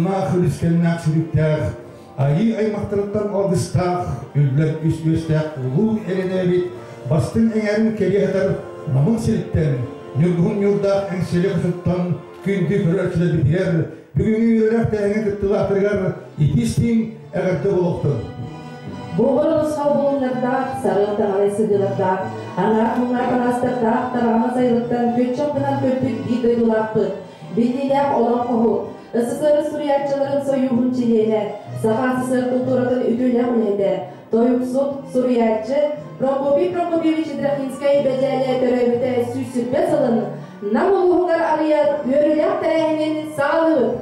Onunla Hristiyanlar sürükler, ayı aymaqtırıktan algыстaq, üller üst-üstaq, ulu eline bit, bastın eğerin keliye kadar namın silitten, nürgün yurdaq engseli kısıttan, kündü körölçüde bitirer, bugünü yürürler tehenge kıttılı atırgar, itistin eğerde buluqtun. Boğuruz kalbunlarda, sarıltan alesıgılarda, anar bunlardan astıqta, tarağına sayılıktan, kötçapınan kötük giydiyulaktı. Bildiğler olan kohu, ısısarı Suriyatçıların soyuğun çileğine, sahası kulturatın ütüyle unende, doyuksut Suriyatçı, Prokopieviç Drakinskayı beceriye törevüte süsütme salın, namuluğunlar araya yörülyak terehinin sağlığı.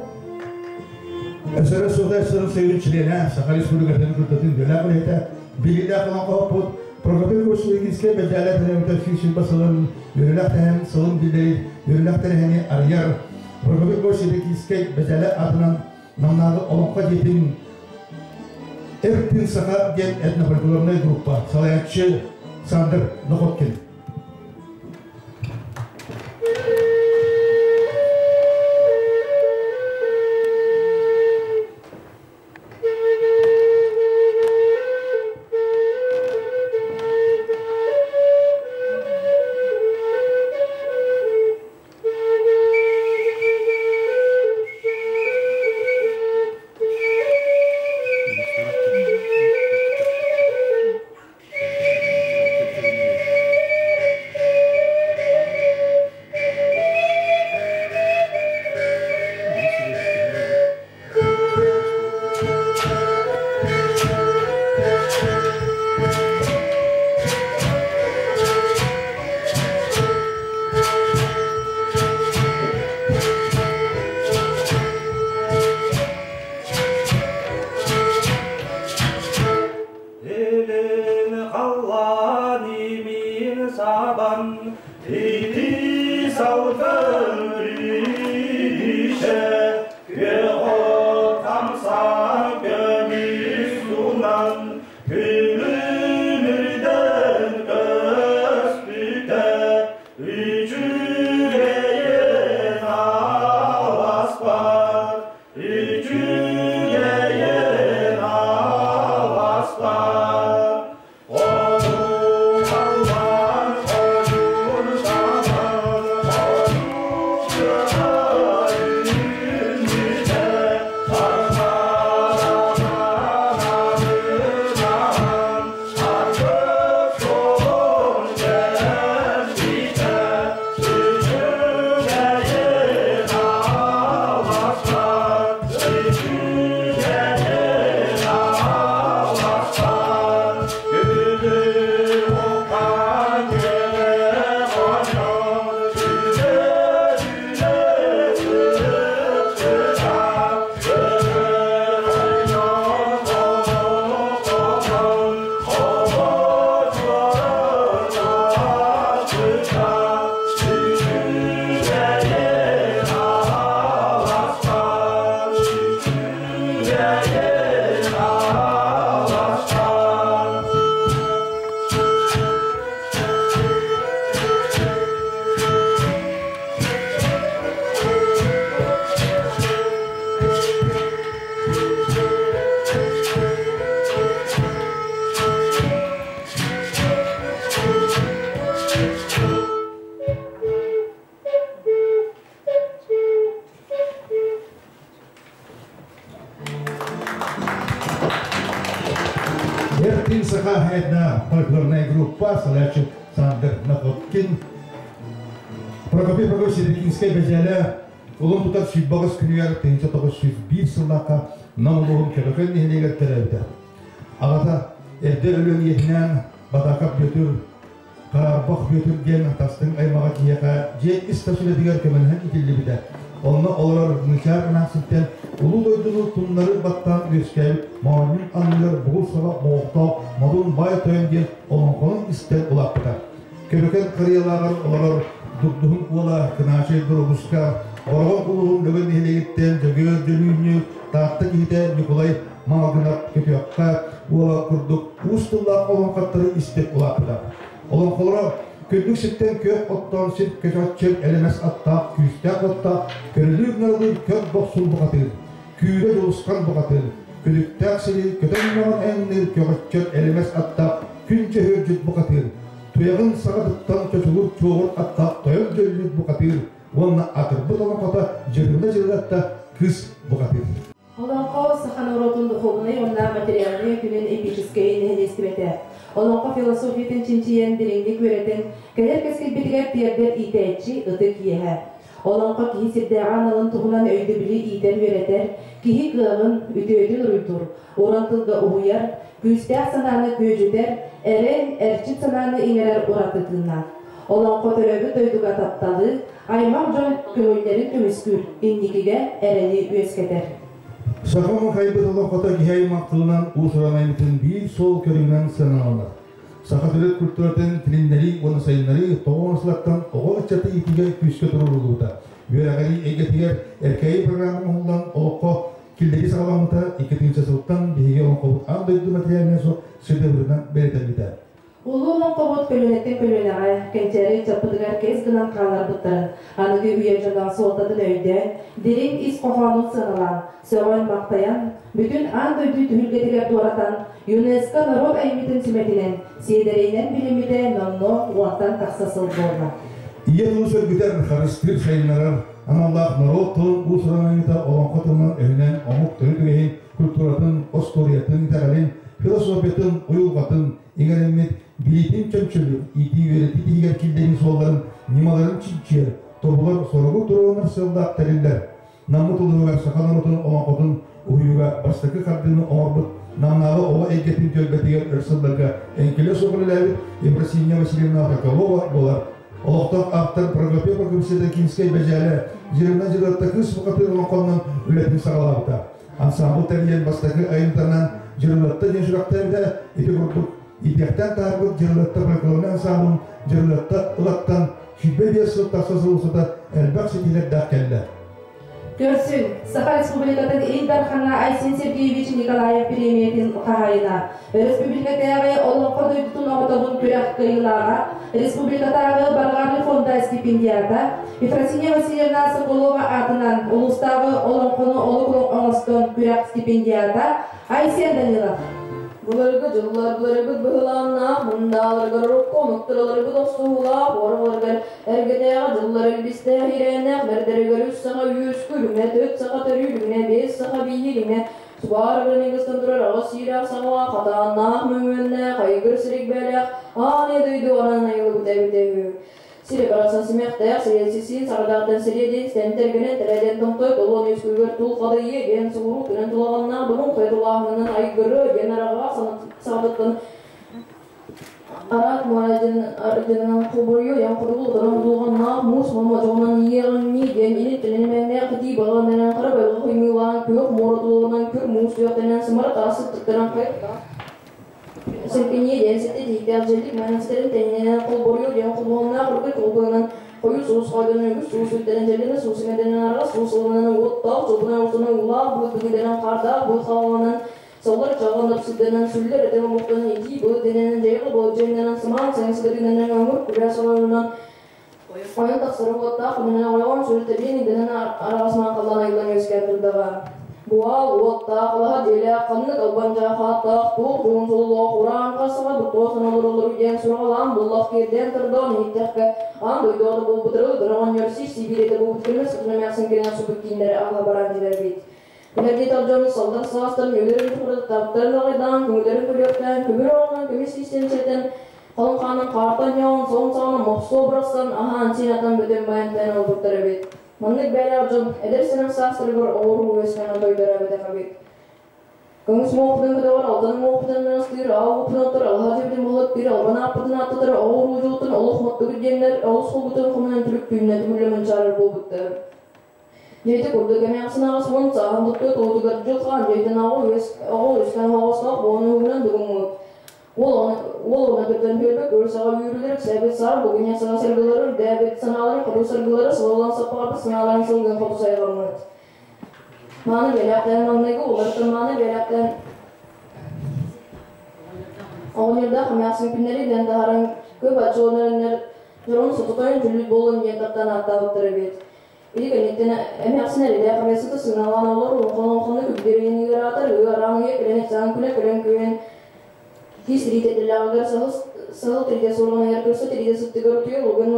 Esere Sudaysı'nın sevinçliğine, Sakal Respublikası'nın kurtatın dönem olete, bilgiler kalan koput, Prokopieviç Drakinskayı beceriye törevüte süsütme salın, yörülyak terehinin salın bildirir, yörülyak terehini arayar, Prokopieviç Drakinskayı beceriye adından namnağı olumka yetin, Ertin Saka gen etnofolklornay gruppa, salayatçı Sandır Nokotkin. Ertin Saka Hedna, folklornay gruppa, salayatçı Sandır Nokotkin. Prokopieviç Drakinskayı beceriye Улын тутар sübbağız künüyer tençe toğuz sübbir sılaka namuluğun kelöken nehneler terevde. Ağata evde ölün yehinen badakap götür, kararbak götür gen atastın aymağa kiyaka je istasıyla diğer kemenhen itilli bide. Onunla olar nişar nasipten ulu doydunu tunları battan göskeyip mağmin anılar buğul sabah moğta madun bay toyun gen onun konun isten ulak biter. Kelöken kariyalar olar durduğun ola kınaşay durubuska Orhan kuluğun lögün nehlegitten jögöz jölüğünü tahtta kihite Nikolay mağdınat kötüyakka ola kurduk ustullar olan katları istek ulakıda. Olan kolara küllük sitten kök ottan sit köşatçık elemez atta küstek otta körülük nalgı kök boksul bukatır. küyle yoluşkan buqatır. Küdüktäksili kötönmağın enlir köqetçöt elemez attaq künce hörcüt buqatır. Tuyağın sağadıttan kötülür çoğur attaq toyal jölüt buqatır. Onna atır bu kata jırında jırlatta kız buqatır. Olanqa sahan orotunda xobunay onna materialni günün episkiskei nehnestimete. Olanqa filosofiyatin çinçiyen diringlik vereten keler keskel bitiger tiyerder iteetçi ıtık yehe. Olanqa kihi sirdağan alın tuğunan öydü bili iten vereter, kihi kığın ütöydün rüydur. Orantılga uyar, küstağ sananı köjüder, eren erçip sananı inerer oratıtından. Olanqa töröbü döydüga taptalı, aymaq jön kömüllerin kömüskür, indikige ereni üesketer. Sağamın kaybet olan kata gihey maktılınan uğsuramayımıtın bir sol körüğünden sınanlar. Sakatırık kültürden tilinleri, onu sayınları toğunuslattan oğul çatı itige küske dururuluğuda. Veragari egetiger erkeği programımından oğukko kildeki sağlamıta iketince sılttan bihige olan kovut andaydı materyalini so sürdürüden belirtenlidir. Uluğun kovut kölünetten kölüneğe kençeri çapıdıgar kez gınan kanlar bıttırın. Anıgı üyercandan soltatın öyden, derin iz kohanut sanalan, söğün maktayan, bütün andaydı tühülgetiger doğratan, UNESCO Narod Aymitin simetinin, sidereynen bilimide namno uattan taksasıl borna. İyi tulu sörgüter karıştır sayınlarar, anallah narod tılın uğsuramayımıta olan katılman övünen omuk tönütügeyin, kültüratın, ostoriyatın, itegalin, filosofiyatın, uyulgatın, İngelenmet, bilitin çömçölü, iti vereti diğer kildenin solların, nimaların çiçeği, tobular sorugu duruğunlar sılda aktariller. Namı tuluğugar sakalan otun, olan otun, uyuga, bastaki kardını orbut, namnağı ova egetin tölbetiger ırsıllarga, enkele sokuliler, İbrasinya Vasilyevna Kakalova bolar. Oluktak aktar Pragopya Pragopya'da kinskey becere, jirimden jiratta kız fıkatır olan konudan ületin sağlavda. Ansambul teriyen bastaki ayıntanan jirilatta jenşurakta evde iti kurduk. İdiyaktan tarifik jirilatta bırakılanan ansambulun jirilatta ılattan şübbe bir sılık tasası olsa da elbak setiler dağ kelle. Görsün, Sakha Respublika'nın ilk darxana Aysin Sergeyevich Nikolayev Premiyetin kahayına ve Respublika'ya olan kodoydutun oğutabın kürak kıyılağa, Respublika'da Bargarlı Fonda stipendiyata, Efrasinya Vasilyevna Sokolova adından Ulustağı olan konu olukulun oğuston kürak stipendiyata Aysen Danilov. Bularga жыллар быһылаанна мындaalарга рокко мыктыраларга достугула ораларга эргедега жыллар элбисте хиренне бердерегер 3 сага 100 күлүне 4 сага 4 5 сага 1 Subarıgın İngiliz'den ağız sirak sağla katağına müminne kaygır sirik belek ane duydu oranın ayılı büte Sirik arasın simekte siriyesisin sağdağdan siriyedin stentergene tereden tontoy dolon üskügür tul kadı yegen suğuru tünen tulağına bunun kaydulağının aygırı generağa sağdıktan Arak muhalefetinin kuburuyor yan kurulu duran bulğanna mus mama jonan yeğenni den ini tenemende kiti bağlanan karabaylı kıyımılan kök morotuluğundan kök mus yoğdenen sımar tası tıktıran kayıtta Serpiniye den sette ihtiyaçlık manasların tenenen kuburuyor yan kulağına kurgu kulağının koyu sus kaydının sus üttenen jelini sus medenen ara sus olanın otta çobuna ortadan ula bu denen karda bu havalanın Solar çağında psidenen süller eteme muhtanın eti bu denen jaylı bu jendenen saman sayısıları denen ömür kürya solarından Oyun taksarı kotta kuminen oyan sürte beni denen arasman kalan ayılan öskerdirdaga Bual otta kalaha jele kanlık albanca hatta tuğ joğun solu Kur'an kasıga buktosan olur gen suralan bullah kerden tırdan hittekke an duyduğu bu bıtırıl dırağın yörsi sibirete bu bıtırmez kıtırmayaksın gelen subuk kinlere ağla baranciler bit Binerdi talcanı saldak sağastırın, yölerin tukurdu taptırın ağaydan, kömürlerin kölökten, kömür oğlan, kömür sistemseten, kalın kanın kartan yağın, son sağına moksu bırakstan, aha sinatan bütün bayantayan oldukları bit. Manlık beli avcın, eder sınıf sağastırgır oğru üyesken doydara bit ekabit. Kömüs moğupdan kıdavar, altanın moğupdan nastır, ağı upnatır, alhacı bitin boğuttır, albana apıtın atıtır, oğru ucutun, oluq mutlu güdgenler, olus kulbutun kumunan tülük tüyüne tümürlemen çağırır boğuttur. Jadi kurdu kami aksana asman saham tuttu tuh garjulkan jadi nawa awal iskan hawasna bonu bulan dugumut. Wol nakatan birbek kursawa yürülerek sebet sar bugünya sana sergileri debet sanaların kudu sergileri selalan sapar sanaların sulgan kudu sayılamat. Mana belaktan namnegu ulartan mana belaktan. Awalnya kami aksana pineri dan taharan ke baconan Jorong setutoyan juli bolon yang tatana atau terbit. Илигенеттен эмяксинер да камесыты сыналган олор охоны күбдерени гыратар гыранга келен сан күле келен күен кисритеделлагар сал тиде соргон яркысы тиде суттыгар түйө огон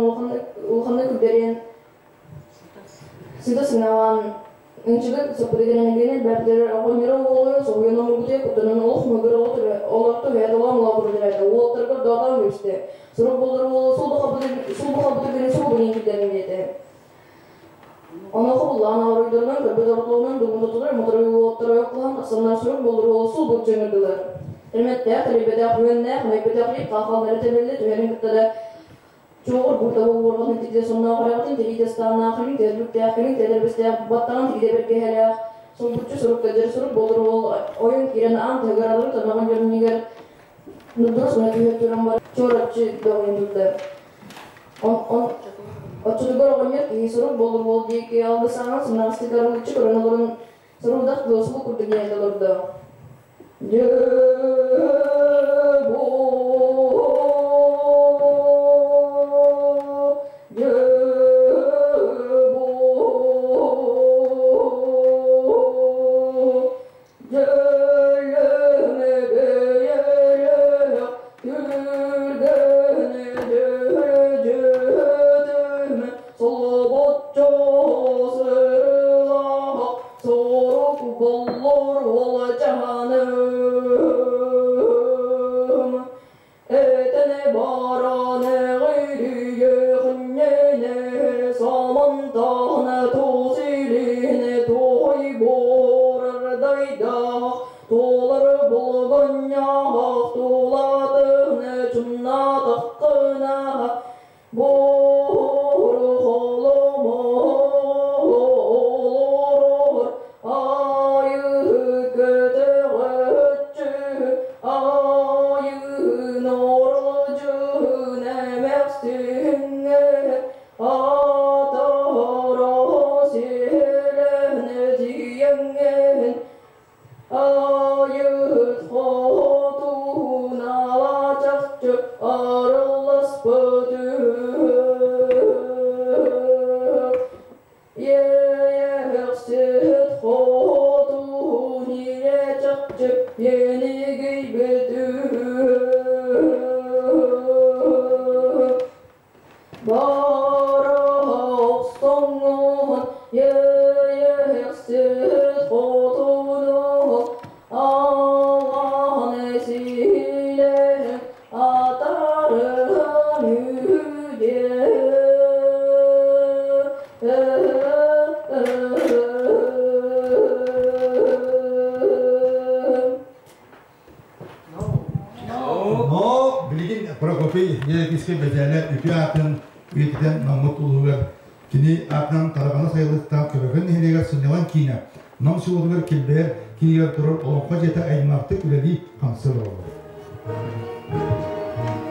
охоны күбдерен сыда сыналган инчиге соприденен бәрдер огонеро болой согено мугуте кутунун ох мөгөр олорто ведалам лабурдерде олтырга дадан өстө суру болор сулбаха бутер сулбу гидерин дете Она хулана оройдонан көбөдөртлөнөн дугундотулар мотору оттороклан асаннар сүрүп болор болсу бу жеңирдилер. Терметтер телебеде күнне майбеде калкалары тебелде төөрүн кыттыда чогор бурда болоргон тиде сонна карагатын тиде станна хин тербүктө хин тербесте баттан тиде берге хеле сол бурчу сүрүп кедер сүрүп болор бол оюн кирен ан төгөралыр танаган жөнүгөр нудос мөтүрөн бар чорапчы догундулар. Очудугар огонер кисуруп болор бол дейки алды саңа сынастыгарын учу коронолорун сурудак досбу курдугенелордо.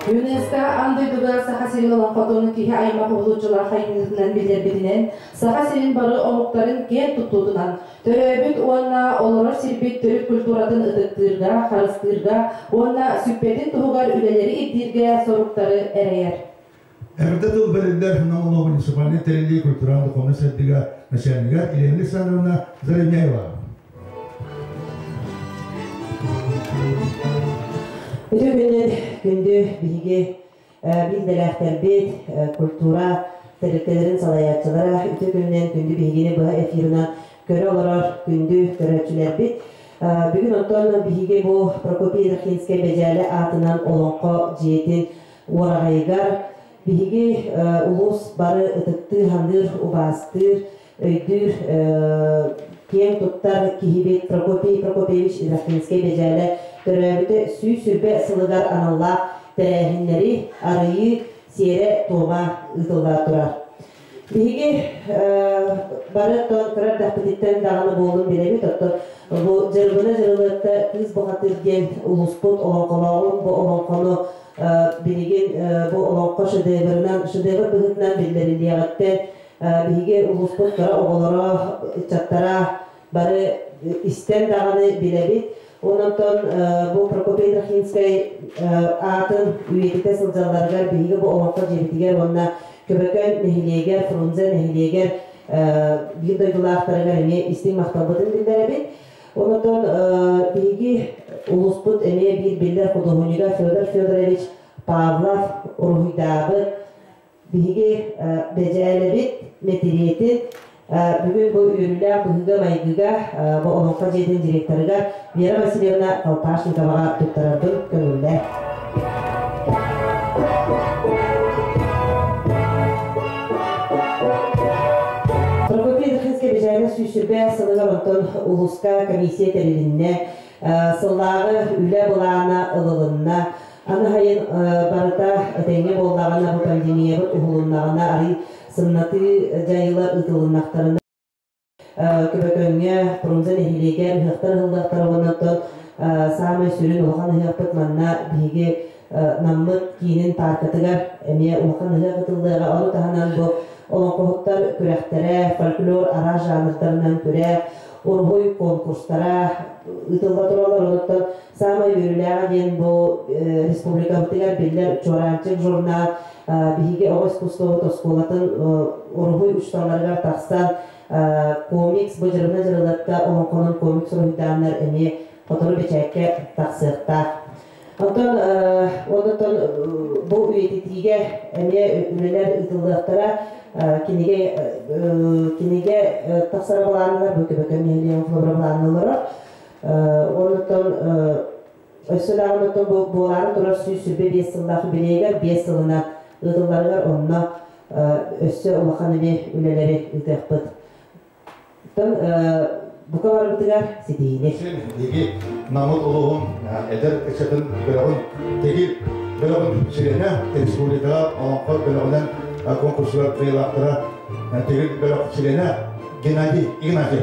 ЮНЕСКО андойдуга сахасирин olan катону кихи аймак улучулар хайнызынан билдербидинен сахасирин бары олуктарын кен туттуудунан төрөбүт уанна олорор сирбит төрүт культурадын ыдыктырга харыстырга уанна сүппетин тугугар үлелери иддирге соруктары эрейер. Эрдетул белендер ханамолу муниципальный терели культуралды комиссия начальника Елена Александровна Заремняева. Өтөгүнен күндү биге билделектер бет культура теректерин салаятчылара өтөгүнен күндү бигени бу эфирина көрө олорор күндү көрөчүлөр бит. Бүгүн оттон биге бу Прокопий Рахинский бежали атынан олонко жиетин орагайгар биге улус бары ытыкты хандыр убастыр өйдүр кең туттар кихибет Прокопьевич Рахинский бежали төрөбүтө сүй-сүрбе сылыгар аналла тәрәһиннәри арыйы сере тоға ытылда турар. Биге бары тон кырар дәпитеттен дағаны болдым билеби тотто. Бу жыргына кыз бахатыр ген улуспут олонколауын бу олонкону билеген бу олонко шедевр быгытынан билдерилиягаттен биге улуспут кара оголора чаттара бары истен дағаны билеби. Онантон бу Прокопий Рахинский атын үйетите сылжаларгар биге бу олонко жебитигер онна көбөкөн нехилегер, фрунзе нехилегер bir doydularlarına eme istim maktabıdın bildirabin. Ondan bilgi ulusput eme bir bildir Kuduhuniga Fyodor Fyodorovich Pavlov Uruhuydağı bilgi becerelebit metriyeti bugün bu ürünler buhıga maygıga bu olunqa jedin direktörüga Vera Vasilyevna Kalpashnikova tutturardın gönüller. Prokopiyev'deki becereli süsürbe sılığı ondan uluska komissiya teriliğine sıllağı üle bulağına ılılığına ana hayın barıda denge bollağına bu pandemiya bu uhulunağına arı sınatı cayılar ıtılınaklarına köpökönge bronza nehiliger hıhtar hıldaktar ondan sağmay sürün olağan hıhpıt manna bilgi nammıt kinin tarkatıgar emiye olağan hıhpıtıldığa onu tahanan bu olan kohuttar kürektere, folklor ara janrlarından küre Orhoy konkurslara ıtılda turalar ondan sağmay yürüleğe gen bu Respublika Hıhtigar Biller Çorancık Jurnal Bihige Oğuz Kustoğu Toskolatın Orhoy uçtanlarına taksan komiks bıcırına cırılatta olan konun komiks ruhidanlar emi fotoğrafı beçekke taksıqta. Ondan bu üyetitige emi ünlüler ıtıldıqtara kinige taksara bulanlar bu köpöken mehliyen bulanlar ondan Ösülağın bulanı durar süsübe 5 yıldağı bileğer 5 yılına ıtıllarlar onunla ösü olağanı bir ünlüleri ıtıqpıt. Bu kadar bitiler sidiyini. Degi namut uluğun eder eşetin bölağın tegil bölağın sirene Respublika'da olanqa bölağından konkurslar kıyılaqtıra tegil bölağın sirene Gennady Ignatyev.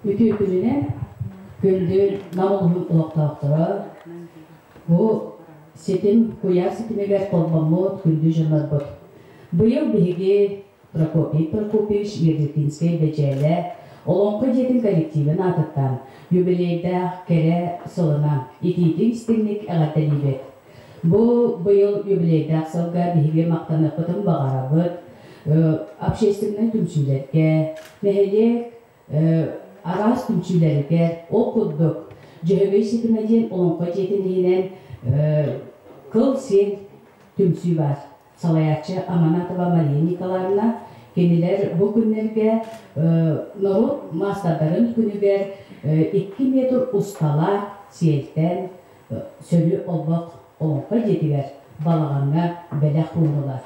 Ütü-ütülüne gündür namulun uluqtaqtıra bu setin kuyar setimeger kolbamot gündür jırlar bot. Bu yıl bihigi Prokopyevich Yerdetinskay becele olonqa jedin kollektivin atıttan юбилейда kere solunan iti istimlik ağatalibet. Bu yıl юбилейда aksalga bihigi maqtanıqıtın bağarabıt общественный түмчүлерге, нехелек арас түмчүлерге окудук. Жөһөгөй сетимеден олонко жетининен кыл сен түмчү бар. Салаячы Аманатова Мария Николаевна кенелер бу күннерге народ мастардарын күнүгер 2 метр усталар сиелтен сөлү олбок олонко жетигер балаганга белек кунулар.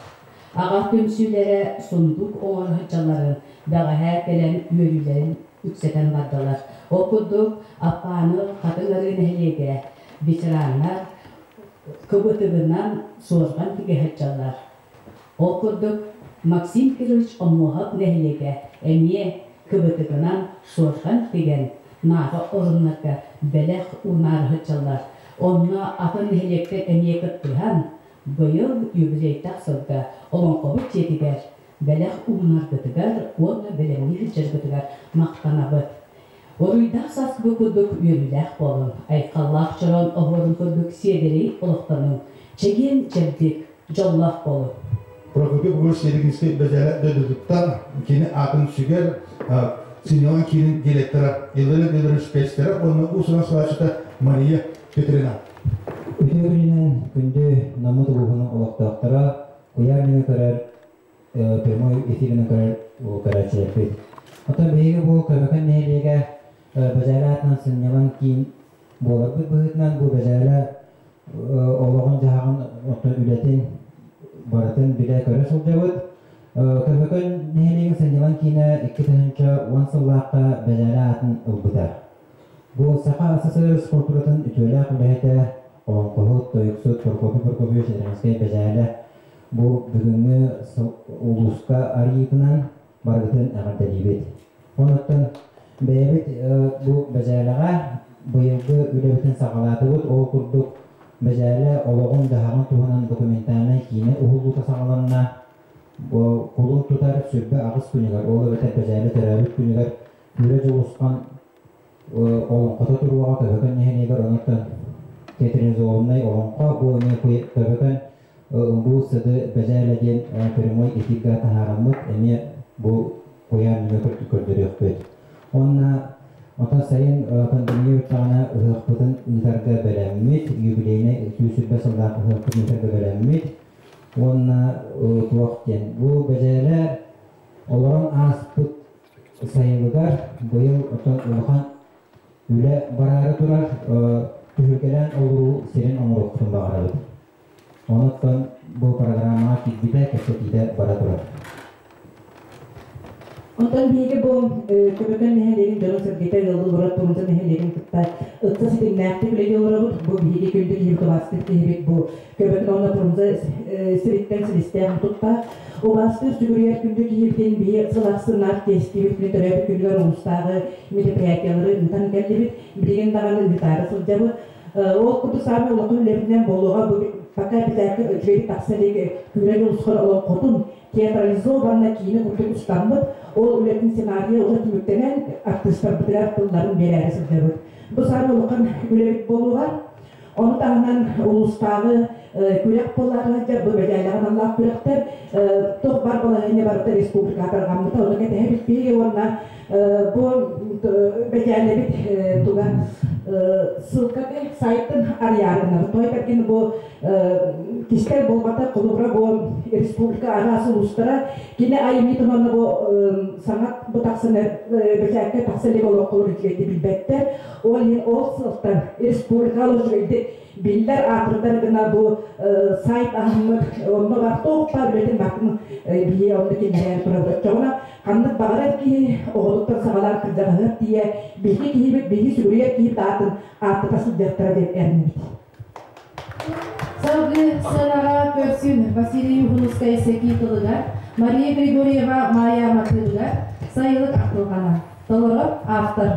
Ага түмсүлere сундук оңорхачаларын дагы келен үйөрүлерин үксетен бардылар. Окудук апаны катыларын элеге ветерандар кыбытыгынан созган тигехачалар. Окудук Максим Кирович Оммохат нехлеге эмие кыбытыгынан созган деген нағы орынларга белек унархачалар. Онна атын нехлектен эмие кыттыхан быйыл юбилей тақсылға олонқобыт жетігер, бәләқ ұмынардытығар, онна бәлемні хілчергітігар мақтанабыт. Оруйдақ сасқы күдік үйіріләқ болын, айқаллақ чырон оғырын күдік седері олықтанын, чеген жердік жоллақ болын. Прокопе бұл серігінске бәзәрі дөдігіттан кені атын сүгер, синелан кейін директора, елдері спецтері, оны ұсынан сылашыта Мария Петрина. Өтеуінен күнде намы тұлғының олақтақтара қояр мені көрер, прямой эфирінің көрер чәрпет. Отан бейгі бұл көмекін нәйлеге бәжәрі атынан сыннелан кейін болар бұғытынан бұл бәжәрі олығын жағын үлетін баратын біле көрер сол жауыт. Көмекін нәйлеге сыннелан кейіне 2 тұхынша 10 сыллаққа бәжәрі атын ұлбытар. Бұл сақа асасы спортуратын ütөлі құлайты Олонқоғыт, тойықсыт, Прокопи шедіріңізге бәжәлі бұл бүгінгі ұлысқа арийетінен барғытын әғарда дейбет. Онықтан бәйбет бұл бәжәліға бұйылғы үлебетін сағалаты бұд, ол күрдік бәжәлі олығын дағын туғынан документарына кейіне ұғылғыта сағаланына қолын тұтар сөббі ағыз күнігер, ол өтер бәжәлі тәрәбіт күнігер күрі жылысқан олонқота тұруаға көбіген нехенегер онықтан Кетерiniz olmay olonqa bu ne köbeken bu sıdı becerlegen primoy etika taharamut emi bu koyan nökür tükürdürüyor bet. Onna ota sayın pandemiya uçağına hıhpıtın ülkerge belenmit, yübileyine 205 yılda hıhpıtın ülkerge belenmit. Onna tuakten bu becerler olan aspıt sayılıgar bu yıl otan ulukan üle bararı turar Türkiye'den olur serin omuruksun bağırır. Ondan bu programa kitbide kesetide baradır. Ondan biri bu köpeken nehirlerin canı sırgıta yıldı durat bulunca nehirlerin kıtta ıkta sitin näkti bile yollarır. Bu biri gündür yılgı bastır diyerek bu köpeken onunla bulunca siritten silisten tutta. O bastır sürüyer gündür yılgın bir sılaksırlar testi bir günü törebe gündür ulustağı milipiyatyaları ıntan geldi bir bilgin dağını ılıtarı sılcabı. O kutu sami ulakın ülerinden boluğa bu fakat bir dakika ötüveri takseli güveri uluslar olan kotun teatralize olanla kiyini kutu ustanlık o üretim senaryo o tümüktenen artistler bitirer kılların bereri sılcabı. Bu sami ulakın üleri boluğa onu dağınan ulustağı Күлек болары жер бұл бәжәйләғын Аллах күлектер тоқ бар болағыне барыпты республика атырғамыта оны кәті әбіт бейге орна бұл бәжәйлі бит туға ссылкаты сайттың арьярына той кәткен бұл кистер болғата құлығыра бұл республика арасы ұлыстыра кені айымы тұманны бұл санат бұл тақсыны бәжәйке тақсылы болу құлыр жүйеді білбәттер ол сылттан республикалы жүйеді Biller atırdan gına bu sayt ahmet onda var toqpa bileten bakın biye ondaki neler program çoğuna kandık bağırar ki oğluktan sağalar kızlar diye bilgi sürüye ki dağıtın artık asıl deftere de ermeydi. Savgı Sanağa Körsün Vasiliy Yuhunuskaya Sekitılıgar, Maria Grigorieva Maya Matılıgar, sayılık akılgana. Doğru, автор.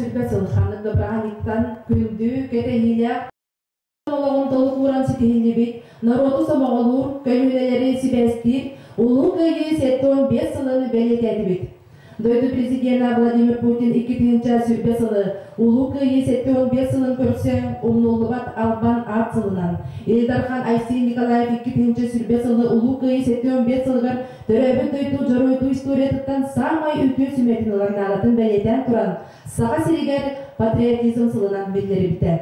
сүрбе сылханы добраниктан күндү кетehilya Олоғын толық уран сетихинли бит, народу самоғалур, көлүлелери сибестир, улу күйі сеттон 5 сылыны бәлетәді бит. Дойду президент Владимир Путин 2-нче сүрбе сылы, улу күйі сеттон 5 сылын көрсе, умнулыбат албан ат сылынан. Илдархан Айсин Николаев 2-нче сүрбе сылы, улу күйі сеттон 5 сылығар, төрәбі дойду жоройду историятыттан самай үтір сүметініларын алатын бәлетен тұран, саға сиригер патриотизм сылынан білдері бітті.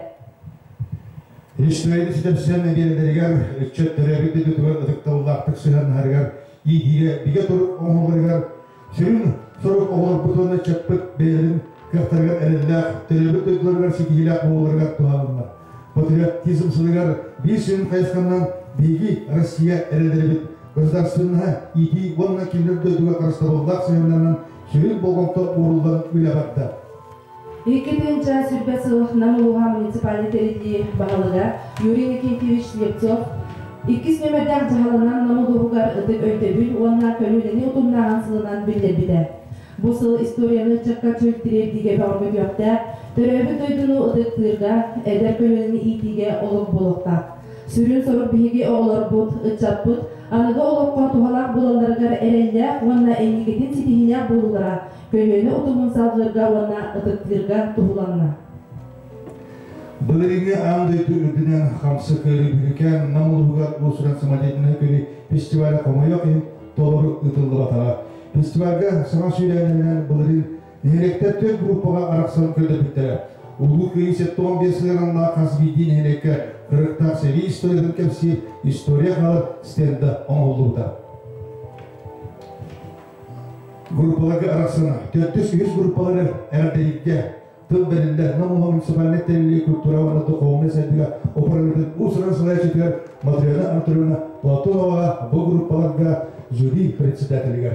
Историяны сетепсен белдерген үтчет төрәбиде дүтүгөр ыдыкталлактык сыган харгар идиге биге туруп оңолгаргар сүрүн сорук оголор бутуна чаппыт белин кыктарган элеллак төрәбит дөтлөргөр сигилак оголоргар туганна патриотизм сыгар бисин кайскандан биги Россия эледербит государственная иди вонна киндер дөтүгө карштабылдак сыгандан сүрүн болгонто урулдан билабатта 2-нче сүрбе сылых Намулуга муниципалитетинде багалыга Юрий Никитьевич Лепцов 2 нөмердәк жаһалынан Намулугар ыдык өйдөбүл онна көлүлени утумнаган сылынан билдербиде. Бу сыл историяны чакка чөктүреп диге барбы жакта төрөбү дойдуну ыдыктырга эдер көлүлени итиге олук болукта. Сүрүн сорук биге оолор бут ычаппыт анага олукка тухалак булаларга эрелле онна эңигетин ситихине булулара. Көлөне утумун салгырга вана ыдыктырга тухуланна. Былырыгы аңдайту үрдінен қамсы көрі бүрікен Намулуга ұсыран самадетіне көрі фестивалі қомайоқын толыры ұтылды батаға. Фестивальға саңа сөйләнінен былырын неректе 4 группаға арақсан көрді біттері. Улу күйі 15 лиранна қазбейден нерекке 40-тақ сәвей историядың кәпсі история қалыр стенді оңылуыда. Группаларға арақсана 400 группалары әрдейікке тым бәрінде Намулуга муниципалитеттерінде культураваны духовный сәдіға опералардың ұсыран сылайшетер материалы антырына Платонова бұл группаларға жюри председателіға.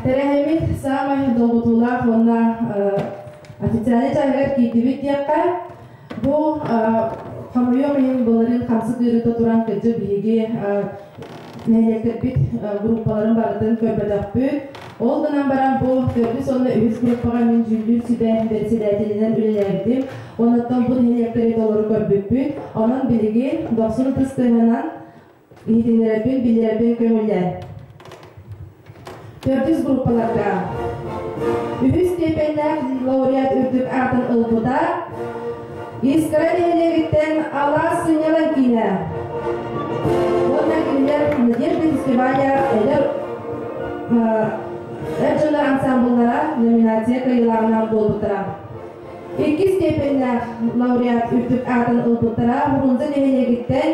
Терехемит самай долгутулах онна официальный чайгар китибит яққа. Бұл қамайоқын бұларын қамсы күйріті тұран кәджі бігі нәйлекер бит группаларын бардын көрбәдақ бүт. Ол гынан баран бұл көрді сонда өз группаға мен жүлдір сүбән председателінен үлелердім. Онаттан бұл нәйлекері долары көрбіп бүт. Онан білігі 90 тыстығынан итинерәбін білербін көмілер. 400 группаларға. Үхіз тепенләк лауреат үрдік атын ылбыда. Искара нәйлекеттен ала сыңелан кейіне. Онна кейінер Надежда фестиваля әлер Әджілі ансамбллара номинация қайыларынан болбытыра. 2 степенләк лауреат үрдік атын ылбытыра. Бұрынзы нәйлекеттен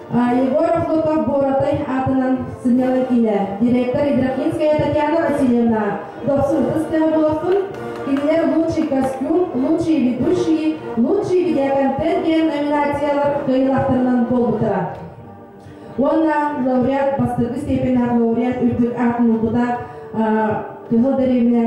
Егоров Луков Боротай атынан сынялы кейіне. Директор Идрахинская Татьяна Васильевна. 90 болсын. Кейінер лучший костюм, лучший ведущий, лучший видеоконтент ген номинациялар қайылақтарынан болбытыра. Онна лауреат, бастырғы степенләк лауреат үрдік атын ылбыда Кыгыл дәревіне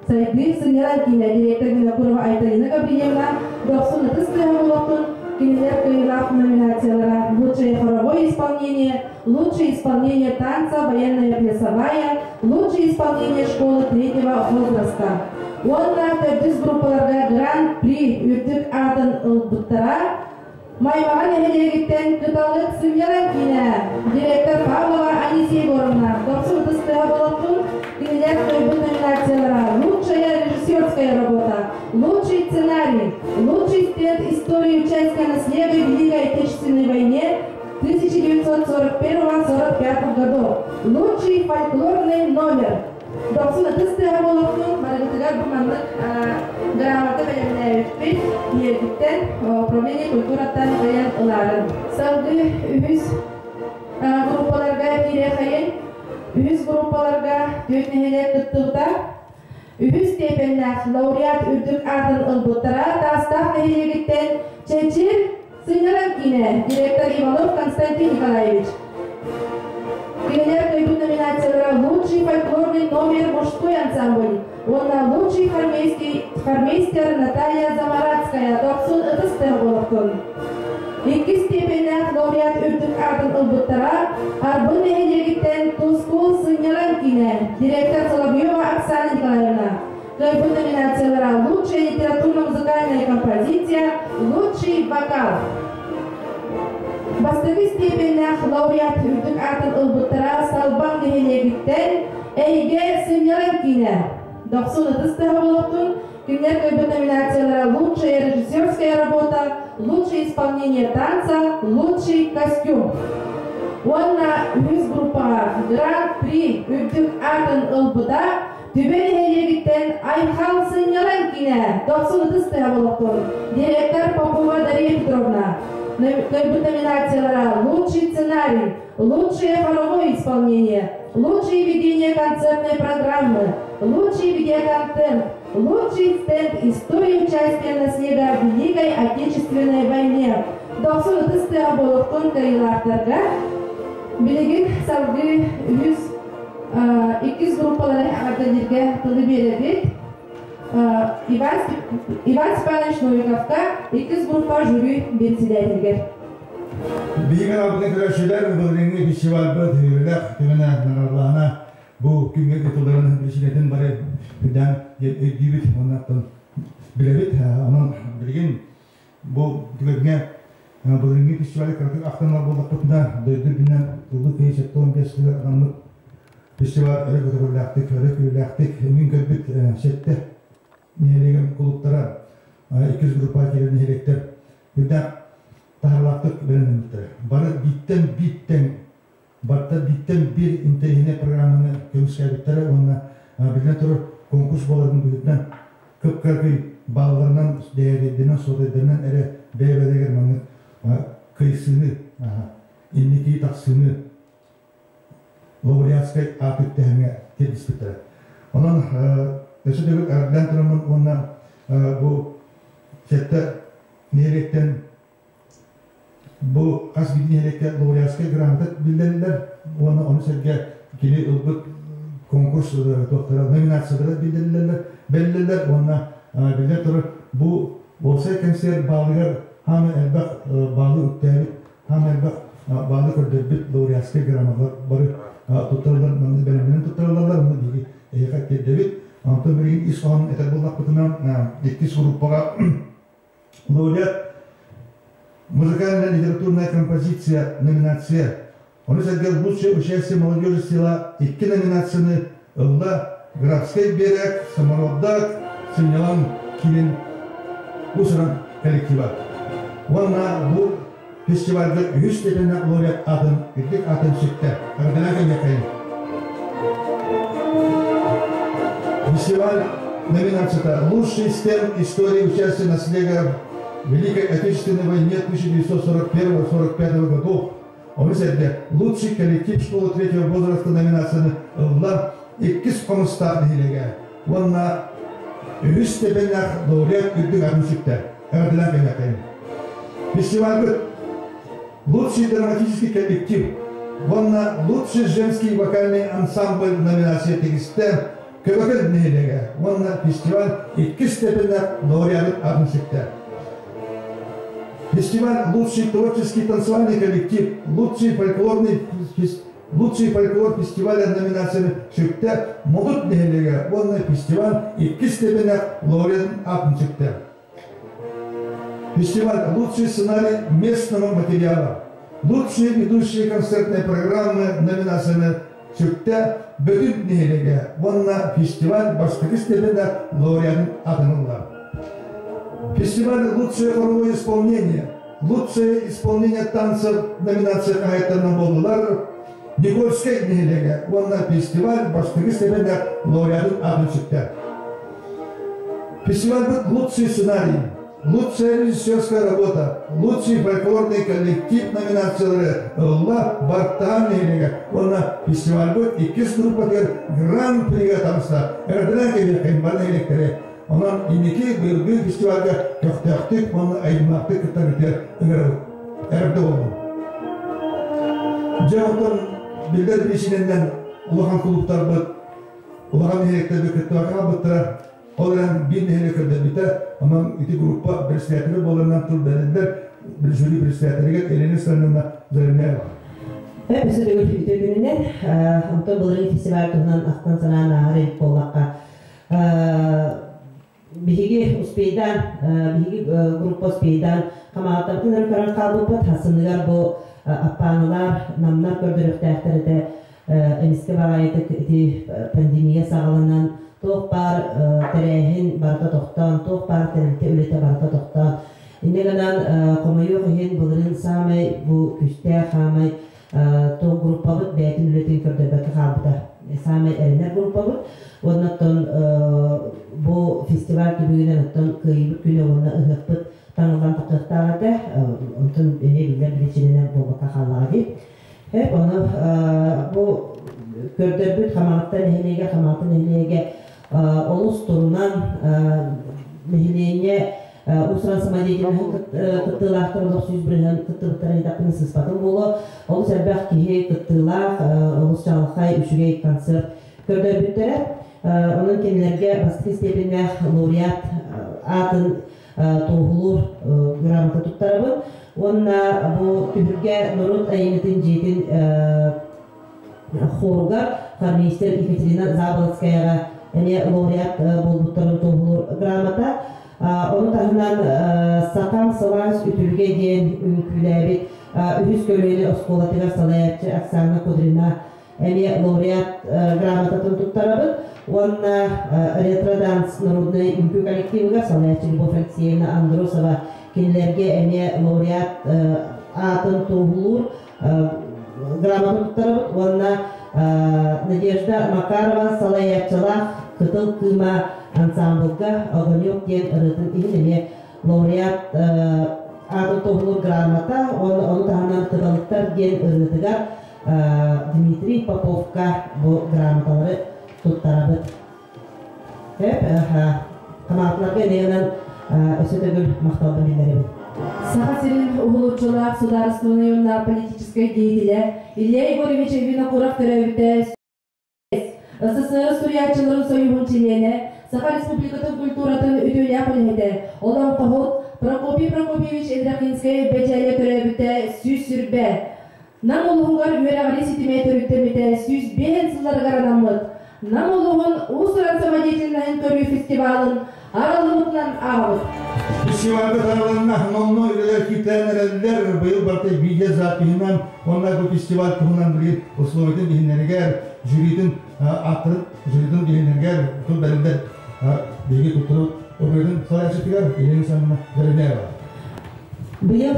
сайды сынялы кейіне. Директор Винокурова Айталина Габриевна. 90 болсын. Кинелер кайылақ номинациялара лучшее хоровое исполнение, лучшее исполнение танца, военная плясовая, лучшее исполнение школы 3-го возраста. Онна 400 группаларға гран-при үрдік атын ылбыттара. Маймаған әмелегеттен күталық сымялан кейіне. Директор Павлова Анисия Егоровна. 90 болсын. Кинелер кайбы номинациялара лучшая режиссерская работа, лучший сценарий, лучший стенд истории участия наследия в Великой Отечественной войне 1941-1945 годов, лучший фольклорный номер. 90 болсын. Маргатыгар бұманлық грамоты бәлеміне өтпей, ергіттен управление культураттан баян ұларын. Салды үз группаларға кере қайын. Үз группаларға төтнехелер тұттығда, үз степенләк лауреат үрдік атын ылбыттыра, тастақ нәйелегіттен Чечир сыйнаран кейіне, директор Иванов Константин Николаевич. Кейінер көйбіт номинациялара лучший фольклорный номер мужской ансамбль, онна лучший хормейстер Наталья Замарадская, 90 болықтын. İki stipendiyat laureat ödül adın ılbıttara, arbın nehirgitten Tuzkul Sınyaran Kine, direktör Соловьева Оксана Николаевна. Кайбы номинациялара «Лучшая литературно-музыкальная композиция», «Лучший вокал». Бастығы степеннах лауреат үдік атын ылбыттара Салбан нehirgitten Эйге Сыняран Кине. 90 болуптун Кинер кайбы номинациялара «Лучшая режиссерская работа», «Лучшее исполнение танца», «Лучший костюм». Онна үз группаға Гран-при үдік атын ылбыда Түбен хелегіттен Айхал Сыняран Кине. 90 болуптун директор Попова Дарья Петровна. Номинациялара «Лучший сценарий», «Лучшее хоровое исполнение», «Лучшее ведение концертной программы», «Лучший видеоконтент», «Лучший стенд истории участия на снега в Великой Отечественной войне». 90 болуптун кайылактарга билигин салгы 200 группалары ардалерге тылы беребит. Иван Степанович Новиковка 2 группа жюри председательгер. Бейген алдын көрәшілер бұлреңі фестиваль бұд үйілік түміне нағарлағына бұл күнге күтілдерінің біршілетін бары күден өйдейбіт оннақтың білебіт. Оның білген бұл түгірге бұлреңі фестивалі қыртық ақтанлар болдық бұтында дөйді күннен ұлды кейсетті 15 адамлық фестиваль өрі көтіріліқтік, өрі көйліқтік, өмін көрбіт сетті нелеген клубтара 200 группа келерін електер күден тағырлақтық білінімдіктір. Бары биттен бір интернет программаны көміске әбіттері, онына білген тұры конкурс болардың бүгітінен көп-көркей балаларынан дәйердерінен, содайдерінен әрі бәйбәдегер мәңі кайсыны, иннекей тақсыны лауреатскай атыпты әңе тедіспеттірі. Онын өсі дөбік әрділен тұрымын онына бұл сәтті неліктен бұл қас бейден елекке лауреатскай грамотат білдерілер. Оны сәрге келе ұлбыт конкурс тоқтара номинациялары білдерілер. Онына білдер тұры бұл болсай консер балығар хамы әлбақ балы үттәбіт, хамы әлбақ балы көрдербіт лауреатскай грамоталар бары тұттарылар, мұнды бәлімдерін тұттарыларлар, мұнды деге әйқат кердебіт. Антон бірген иш оған әтір болдақ бұтынан 2 группаға лауреат музыкальная литературная композиция номинация. Он сәдгел лучшее участие молодежи села 2 номинацияны ылда Графский берег, Самороддак, Сынялан Килин Усыран коллектива. Онна бұл фестивальда 100 степеннен лауреат атын, үрдік атын шекті. Ардынакен якайын. Фестиваль номинацията «Лучший стенд истории участия наследия в Великой Отечественной войне 1941-1945 годов». Он сәдді «Лучший коллектив школы 3-го возраста» номинацияны ұллар 2 қомыстақ нелеге. Онна 100 степеннен лауреат үрдік атын шекті. Ардынакен якайын. Фестиваль «Лучший драматический коллектив». Онна «Лучший женский вокальный ансамбль» номинация тегісті. Көбөкөл нелеге. Онна фестиваль 2 степеннен лауреат атын шекті. Фестиваль «Лучший творческий танцевальный коллектив», «Лучший фольклор» фестиваля номинацияны шекті. Модут нелеге. Онна фестиваль 2 степеннен лауреат атын шекті. Фестиваль «Лучший сценарий местного материала», «Лучшие ведущие концертные программы» номинацияны шекті. Бөтін нелеге. Онна фестиваль башқы степеннен лауреатын атынылар. Фестиваль «Лучшее хоровое исполнение», «Лучшее исполнение танцев» номинация қағайттарынан болдылар. Никольскай нелеге. Онна фестиваль башқы степеннен лауреатын атын шекті. Фестиваль «Лучший сценарий», «Лучшая режиссерская работа», «Лучший фольклорный коллектив» номинациялары «Ла Бартан» нелеге. Онна фестиваль бұд 2 группатер гран-приға танысты. Әрділен кебеккен барын електері. Онан инеке бұйылғы фестивальға көқтәқтік, оны айдымақты күттәріктер әрді олды. Жауытын білдер бешіненден ұлыған клубтар бұд, ұлыған електері күттіғаға бұттыра. Олардан bir nehirle kırdı biter, ama iti gruppa bersiyatını bolarından tur verildiler. bir jüri presidentleri elini sırrında zırhmaya var. Evet, biz de ülke gününden Antон Bılır'ın festival tuğunan aktan sana nahar edip olmakka. Bihigi uspeydan, bihigi grup uspeydan kamaattan tınır karan kalbıpat hasınlıgar bu appanılar, namlar gördürüktəktəri de emiske bağaydı pandemiya sağlanan toq bar terehin barda toqtan, toq bar terente ülete barda toqtan. İnne ganan komayu hihin Bılır'ın samay bu küste xamay toq grupa bud bəytin ületin kördürbeki xalbıda. Samay erinler grupa bud. Ondan bu festival gibi kıyıbık günü onunla ıhıqbıt tanılan tıqıqtağıda ondan ne bilir bileçinine bu baka xallağı deyip. Hep onu bu kördürbüt xamalıqta nehinege olus turunan nehineye Usran samadiyetinin kıttığılaqtırılıq süz birinin kıttığılıqtara edaqını sıspatın bolu. Olus elbaq kihi kıttığılaq, olus çalıqay üşüge konsert kördürbüttere. Onun kendilerine baskı istediğine laureat atın toğulur gramata tuttarabın. Onunla bu tühürge Nurut Ayimitin Cetin xorugar Karminister Ekaterina Zabalskaya'ga laureat bulbuttarın toğulur gramata. Onun tarafından Sakam Savaş Ütülge diyen ünküleri Ühüs Gölü'yle Oskolatıgar Salayatçı Aksana Kudrina laureat gramata tuttarabın. Onunla Retrodans Народной Ünkü Kolektiviga Salayatçı Любовь Алексеевна Андросова kendilerine laureat atın toğulur gramata tuttarabın. Onunla Надежда Makarova Salayatçılar Kıtıl Kıyma Ansambılga Ogonyok diyen ırıtın ihine laureat atın toğulur gramata. Onu tahanan Kıdalıktar diyen ırıtıgar Dmitri Popovka bu gramataları tuttarabıt. Hep kanaatlarga neyanan ösötөгүл макталды билдиребит. Сахасирин угулучулар государственный политической деятеля Илья Егорович Винокуров төрөбүтө СССР Сурьячыларын союзун члены Саха Республикатын культуратын өтөлү акылете Олон Кохот Прокопий Прокопьевич Эдрахинский бежеле төрөбүтө сүз сүрбе Нам улугар үөрагали ситиме төрүттөмүтө сүз бен сыллар гаранамыт Нам улугун Усуран самодеятельный көрүү фестивалын аралымытынан ağabıt. Festivalda tanılanına nomno üyeler kitleneler bayıl bartay bilge zatıyından onlar bu festival kurunan bir uslovetin bihinlerine jüritin atırıp jüritin bihinlerine tüm bölümler bilgi tutturup oradın salayacıklar elini sanına verenler var. Bu yıl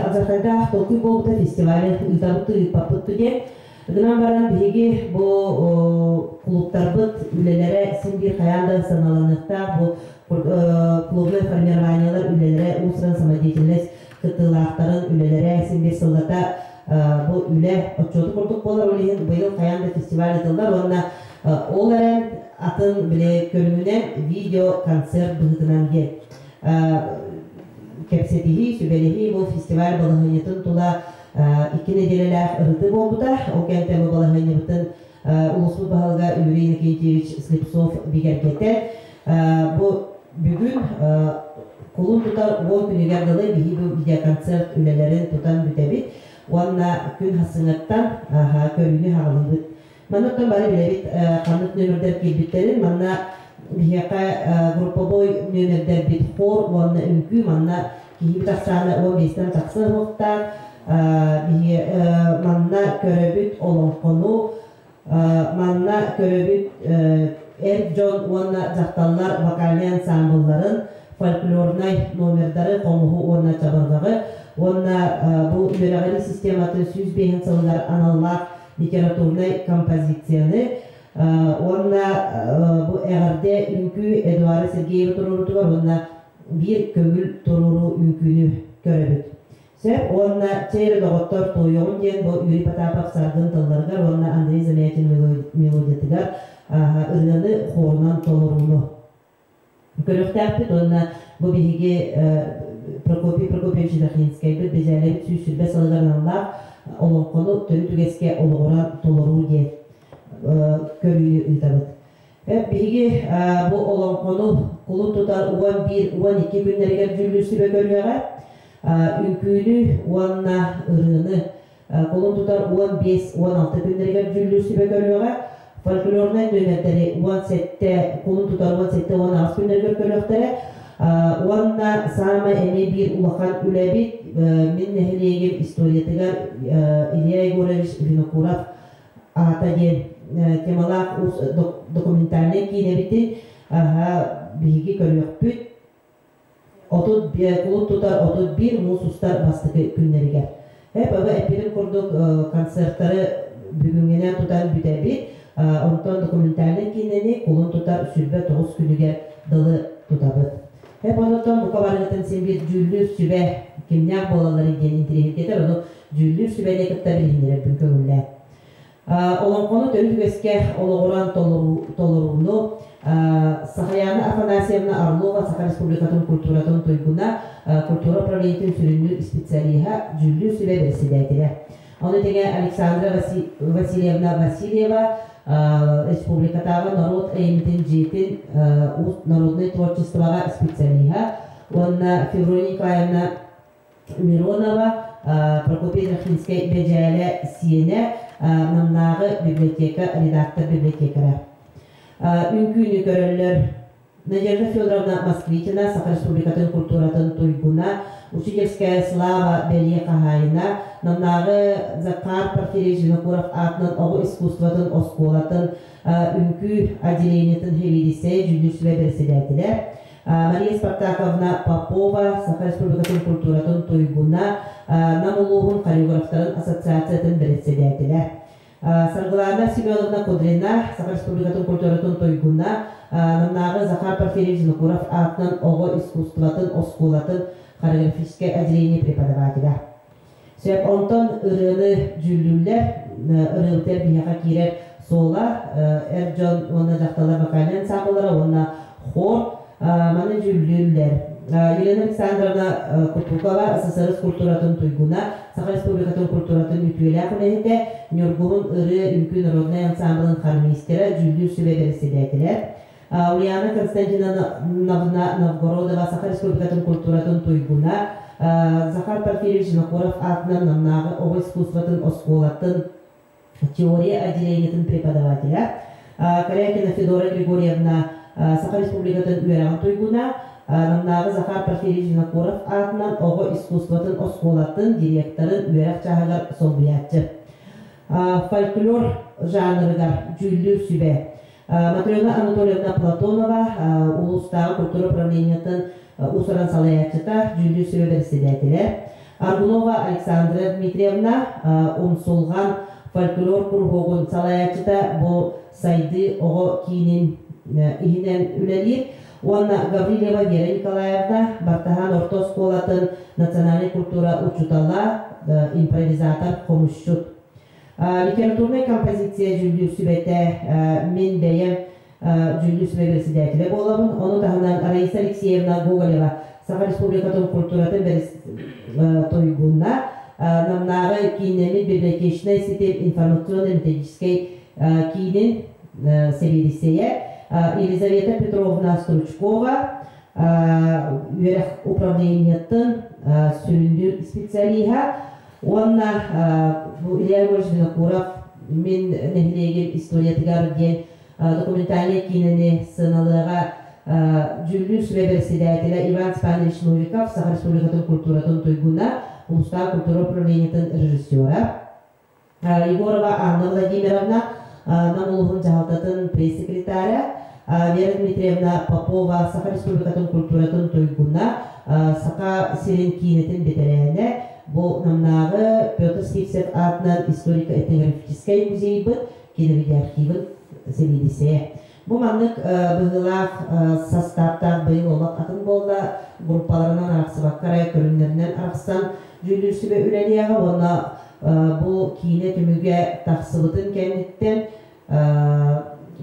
Azerbaycan'da Tolkuy Boğda Festivali ültabıttı ülpapıttı diye Gınan varan bilgi bu klubtarbıt ülelere simbir kayanda sanalanıkta bu klublu formirованиялар ülelere Usran Samadiyetiniz kıtılakların ülelere simbir sılata bu üle otçodu kurduk bolar oleyin bu yıl kayanda festival edildiler onunla onların atın bile körümünen video konser bıhıtınan gel kepsetihi, sübelihi bu festival balahanyatın tula iki nedeleler ırıtı oldu da o kentemi balahanyatın Uluslu Bahalga Ülüri Nikitevich Slipsov bigerkete bu bugün kulun tutar 10 günüger dalı bihi bu video konsert ülelerin tutan bütebit onunla gün hasınattan körünü hağılındı. Manattan bari bilebit kanıt nömerder kilbitlerin manna bihiyaka grupa boy nömerder bit hor onunla ünkü manna kihi taksana 15'ten taksa hoktan bihi manna köröbüt olan konu manna köröbüt Erjon onunla zaktallar vakali ansambulların folklornay nomerleri konuhu onunla çabargağı onunla bu ülegali sistematı süz behin salıgar analar literaturnay kompozisyonu onunla bu eğerde ünkü Eduard Sergeyev tururutu var onunla bir kömül tururu ünkünü köröbüt. Sep onunla çeyre doğutlar toyuğun diyen bu Yuri Patapov sargın tıllargar onunla Andrei Zameyatin melodiyatigar ırgını xorunan tolurunu. Köröktəpit onunla bu bilgi Prokopy Prokopyevich Dakhinskay bir bezelep süsürbe salgarnanlar olan konu tönü tügeske oluğuran toluru diye körüyü ıtabıt. Bilgi bu olan konu kulu tutar 11-12 günlerger cüllüsü ve körüyağa Ünküylü uanna ırığını kolun tutar 15-16 günlerge cüllü sübe görüyorlar. Folklordan dönemleri 17 kolun tutar 17-16 günlerge görüyorlar. Uanna sama emi bir ulakan ülebit min nehliyegim istoriyetigar İlya Egorovich Vinokurov atagen temalak dokumentarne kine bitin bilgi görüyor büt. Kolun tutar 31 musustar bastıkı günleriger. Hep ama epirim kurduk konsertleri bugüngene tutan bütebit. Ondan dokumentarne kineni kolun tutar sürbe 9 günüge dalı tutabıt. Hep ondan bu kabarlıktan sen bir cüllü sübe kimler bolaları diyen indirihir getir onu cüllü sübe ne kıtta bilinir bugünle. Olan konu dönük eske oluğuran tolurunu Sahayana Afanasiyevna Arlova Sakha Respublikatın Kulturatın Tuyguna Kultura Praviyet'in sürünlü ispitsaliha cüllü sübe beresideydiler. Onu dege Aleksandra Vasilyevna Vasilyeva Respublikatava Narod Eğimitin Citin Narodный творчествоға специалиха. Онна Февроникаевна Миронова Прокопий Рахинскай Бежайле Сиене Намнағы библиотека редактор библиотекара. Үnküünü görürler. Надежда Федоровна Москвитина Саха Республикатын Kulturatın Tuyguna Учительская слава Белия Кахайна Намнағы Закар Порфирий Винокуров атынан оғы искусствотын осколатын үnkü отделениятын хевидисе жүлдүс ве берседетилер. Мария Спартаковна Попова Саха Республикатын Kulturatın Tuyguna Намулуғын хореографтарын ассоциациятын берседетилер. Саргылана Семеновна Кудрина Саха Республикатын Kulturatın Tuyguna Намнағы Захар Порфирий Винокуров атынан оғы искусствотын осколатын хореографическое отделение преподавателя. Сөп онтон ырыны жүллүллер, ырылтер бияға кирер сола, Эрджон онна жақталар вокальный ансамблары, онна хор, маны жүллүллер. Елена Александровна Кутукова СССР Kulturatın Tuyguna Саха Республикатын Kulturatın ütüелі ақынетінде Нюргуын ыры үnkü народный ансамблын хармистері жүллү sübe берседетілер. Ульяна Константиновна Новгородова Саха Республикатын Kulturatın Tuyguna Захар Порфирий Винокуров атынан намнағы оғы искусствотын осколатын теория отделениятын преподавателя. Корякина Федора Григорьевна Саха Республикатын Үйраған Туйгуна намнағы Захар Порфирий Винокуров атынан оғы искусствотын осколатын директорын Үйрақ чағығар солбиятчы. Фольклор жанрыгар жүллү sübe. Матрёна Анатольевна Платонова Улустағы культура управлениятын Усаран салаятчыта жүллү sübe берседетилер. Аргунова Александра Дмитриевна Умсулған фольклор кургогун салаятчыта бу сайды оғы кейінен ихинен үлелер. Уанна Гаврилева Вера Николаевна Бартахан орто сколатын национальный культура учутала импровизатор комушчут. Литературная композиция жүллү sübete мен бәйем жүллү sübe берседетилер болабын. Оны тағынан Раиса Алексеевна Гоголева Саха Республикатын Kulturatın Tuyguna намнағы кейінемі библиотечной сетеп информационно-методической кейінен себедисея Елизавета Петровна Стручкова Үйрек управлениятын сүрінді специалиха. Онна Илья Егорович Винокуров мен нехлеген историятыгар ден документальный кинени сыналыға жүллү sübe берседетилер. Иван Спанович Новиков Саха Республикатын Kulturatın Tuyguna Улустағы культура управлениятын режиссера. Егорова Анна Владимировна Намулуғын жағалтатын пресс-секретаря. Вера Дмитриевна Попова Саха Республикатын Kulturatın Tuyguna Саха Сирен кинетін бетерәне. Бұл намнағы Петр Стивцев атынан историко-этнографический музей бұд, киновидео архивын себедесе. Бұл маңдық бұғылақ составтақ бұйыл олақ атын болды, группаларынан арақсыбақ қарай көрінлерінен арақсан жүллү sübe үләлияға, оны бұл кейіне түміге тақсыбытын кәметтен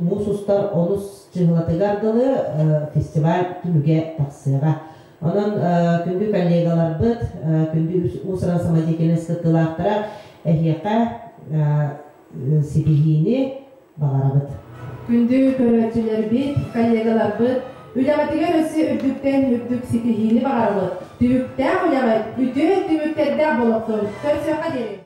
мұсустар оныз жығылатығардылы фестиваль түміге тақсыға. Onun kündü kollegalar bıt, kündü usran samajekene sıkıntılaqtıra ehiyaka sipihini bağara bıt. Kündü körötçüler bit, kollegalar bıt, Ülemetiger ösü ürdükten ürdük sitihini bağırılır. Tübükten uyamayıp, bütün tübüklerde boloksun. Söz yoka derim.